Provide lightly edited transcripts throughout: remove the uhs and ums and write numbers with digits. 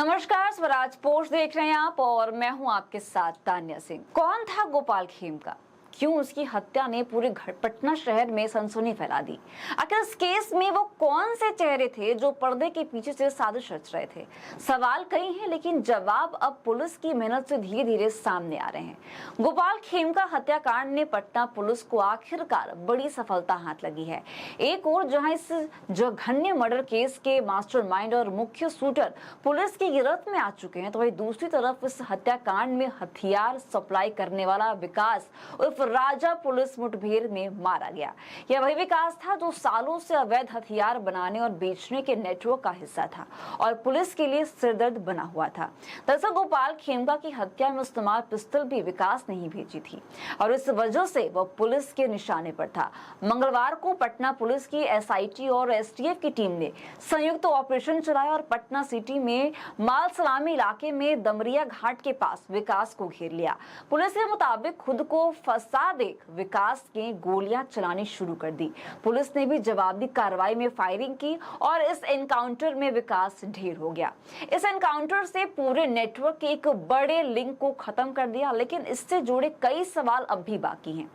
नमस्कार, स्वराज पोस्ट देख रहे हैं आप और मैं हूं आपके साथ तान्या सिंह। कौन था गोपाल खेमका? क्यों उसकी हत्या ने पूरे पटना शहर में सनसनी फैला दी? आखिर इस केस में वो कौन से चेहरे थे जो पर्दे के पीछे से साजिश रच रहे थे? सवाल कई हैं, लेकिन जवाब अब पुलिस की मेहनत से धीरे धीरे सामने आ रहे हैं। गोपाल खेमका हत्याकांड ने पटना पुलिस को आखिरकार बड़ी सफलता हाथ लगी है। एक और जहां इस जघन्य मर्डर केस के मास्टरमाइंड और मुख्य शूटर पुलिस की गिरफ्त में आ चुके हैं, तो वहीं दूसरी तरफ इस हत्याकांड में हथियार सप्लाई करने वाला विकास उर्फ राजा पुलिस मुठभेड़ में मारा गया। यह वही विकास था जो सालों से अवैध हथियार बनाने और बेचने के नेटवर्क का हिस्सा था और पुलिस के लिए सिरदर्द बना हुआ था। दरअसल गोपाल खेमका की हत्या में इस्तेमाल पिस्तौल भी विकास ने ही भेजी थी और इस वजह से वह पुलिस के निशाने पर था। मंगलवार को पटना पुलिस की एसआईटी और एसटीएफ की टीम ने संयुक्त ऑपरेशन चलाया और पटना सिटी में माल सलामी इलाके में दमरिया घाट के पास विकास को घेर लिया। पुलिस के मुताबिक खुद को फंसा देख विकास ने गोलियां चलानी शुरू कर दी। पुलिस ने भी जवाबी कार्रवाई में फायरिंग की और इस एनकाउंटर में विकास ढेर हो गया। इस एनकाउंटर से पूरे नेटवर्क के एक बड़े लिंक को खत्म कर दिया, लेकिन इससे जुड़े कई सवाल अब भी बाकी हैं।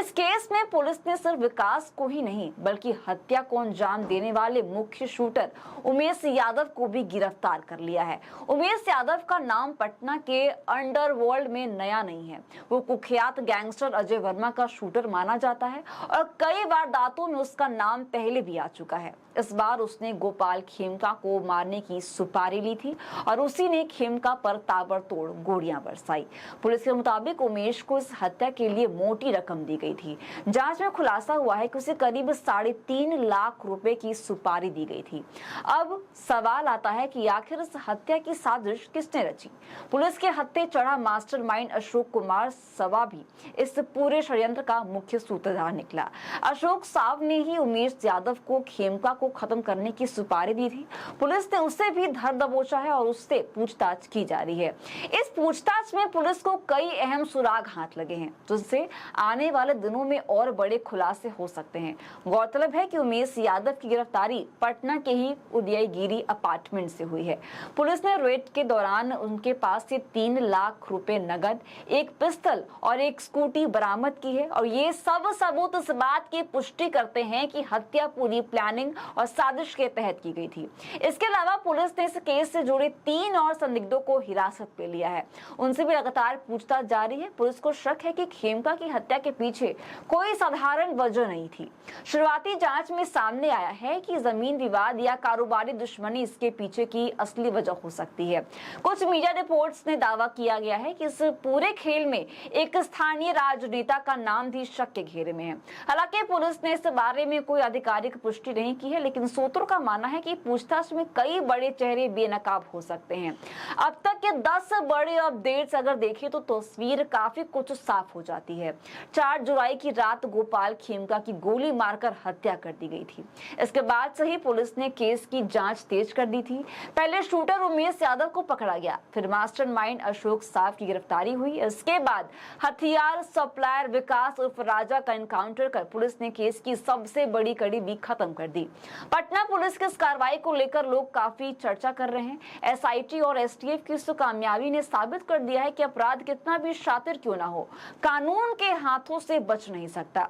इस केस में पुलिस ने सिर्फ विकास को ही नहीं बल्कि हत्या को अंजाम देने वाले मुख्य शूटर उमेश यादव को भी गिरफ्तार कर लिया है। उमेश यादव का नाम पटना के अंडरवर्ल्ड में नया नहीं है। वो कुख्यात गैंगस्टर अजय वर्मा का शूटर माना जाता है और कई वारदातों में उसका नाम पहले भी आ चुका है। इस बार उसने गोपाल खेमका को मारने की सुपारी ली थी और उसी ने खेमका पर ताबड़तोड़ गोलियां बरसाई। पुलिस के मुताबिक उमेश को इस हत्या के लिए मोटी रकम दी गई थी। जांच में खुलासा हुआ है कि उसे करीब 3.5 लाख रुपए की सुपारी दी गई थी। अब सवाल आता है कि आखिर इस हत्या की साजिश किसने रची? पुलिस के हत्थे चढ़ा मास्टरमाइंड अशोक कुमार सवा भी इस पूरे षड्यंत्र का मुख्य सूत्रधार निकला। अशोक साव ने ही उमेश यादव को खेमका को खत्म करने की सुपारी दी थी। पुलिस ने उसे भी धर दबोचा है और उससे पूछताछ की जा रही है। इस पूछताछ में पुलिस को कई अहम सुराग हाथ लगे हैं, जिससे आने वाले दिनों में और बड़े खुलासे हो सकते हैं। गौरतलब है कि उमेश यादव की गिरफ्तारी पटना के ही उदयगिरी अपार्टमेंट से हुई है। पुलिस ने रेड के दौरान उनके पास से 3 लाख रुपए नगद, एक पिस्तौल और एक स्कूटी बरामद की है और ये सब सबूत इस बात की पुष्टि करते हैं कि हत्या पूरी प्लानिंग और साजिश के तहत की गई थी। इसके अलावा पुलिस ने इस केस से जुड़े 3 और संदिग्धों को हिरासत में लिया है। उनसे भी लगातार पूछताछ जारी है। पुलिस को शक है कि खेमका की हत्या के पीछे कोई साधारण वजह नहीं थी। शुरुआती जांच में सामने आया है कि जमीन विवाद या कारोबारी दुश्मनी इसके पीछे की असली वजह हो सकती है। कुछ मीडिया रिपोर्ट्स ने दावा किया गया है कि इस पूरे खेल में एक स्थानीय राजनेता का नाम भी शक के घेरे में है। हालांकि पुलिस ने इस बारे में कोई आधिकारिक पुष्टि नहीं की है, लेकिन सूत्रों का मानना है कि पूछताछ में कई बड़े चेहरे बेनकाब हो सकते हैं। अब तक के 10 बड़े अपडेट्स अगर देखें तो तस्वीर काफी कुछ साफ हो जाती है। 4 जुलाई की रात गोपाल खेमका की गोली मारकर हत्या कर दी गई थी। इसके बाद से ही पुलिस ने केस की जांच तेज कर दी थी। पहले शूटर उमेश यादव को पकड़ा गया, फिर मास्टरमाइंड अशोक साव की गिरफ्तारी हुई। इसके बाद हथियार सप्लायर विकास उर्फ राजा का एनकाउंटर कर पुलिस ने केस की सबसे बड़ी कड़ी भी खत्म कर दी। पटना पुलिस की इस कार्रवाई को लेकर लोग काफी चर्चा कर रहे हैं। एसआईटी और एसटीएफ की इस कामयाबी ने साबित कर दिया है कि अपराध कितना भी शातिर क्यों ना हो, कानून के हाथों से बच नहीं सकता।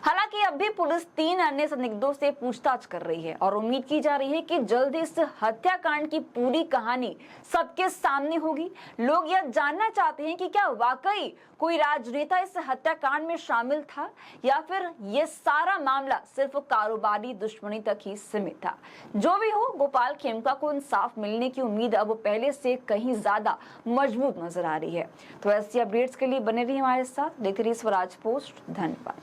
हालांकि अब भी पुलिस 3 अन्य संदिग्धों से पूछताछ कर रही है और उम्मीद की जा रही है कि जल्द इस हत्याकांड की पूरी कहानी सबके सामने होगी। लोग यह जानना चाहते हैं कि क्या वाकई कोई राजनेता इस हत्याकांड में शामिल था या फिर यह सारा मामला सिर्फ कारोबारी दुश्मनी तक ही सीमित था। जो भी हो, गोपाल खेमका को इंसाफ मिलने की उम्मीद अब पहले से कहीं ज्यादा मजबूत नजर आ रही है। तो ऐसी अपडेट्स के लिए बने रहिए हमारे साथ, देखते रहिए स्वराज पोस्ट। धन्यवाद।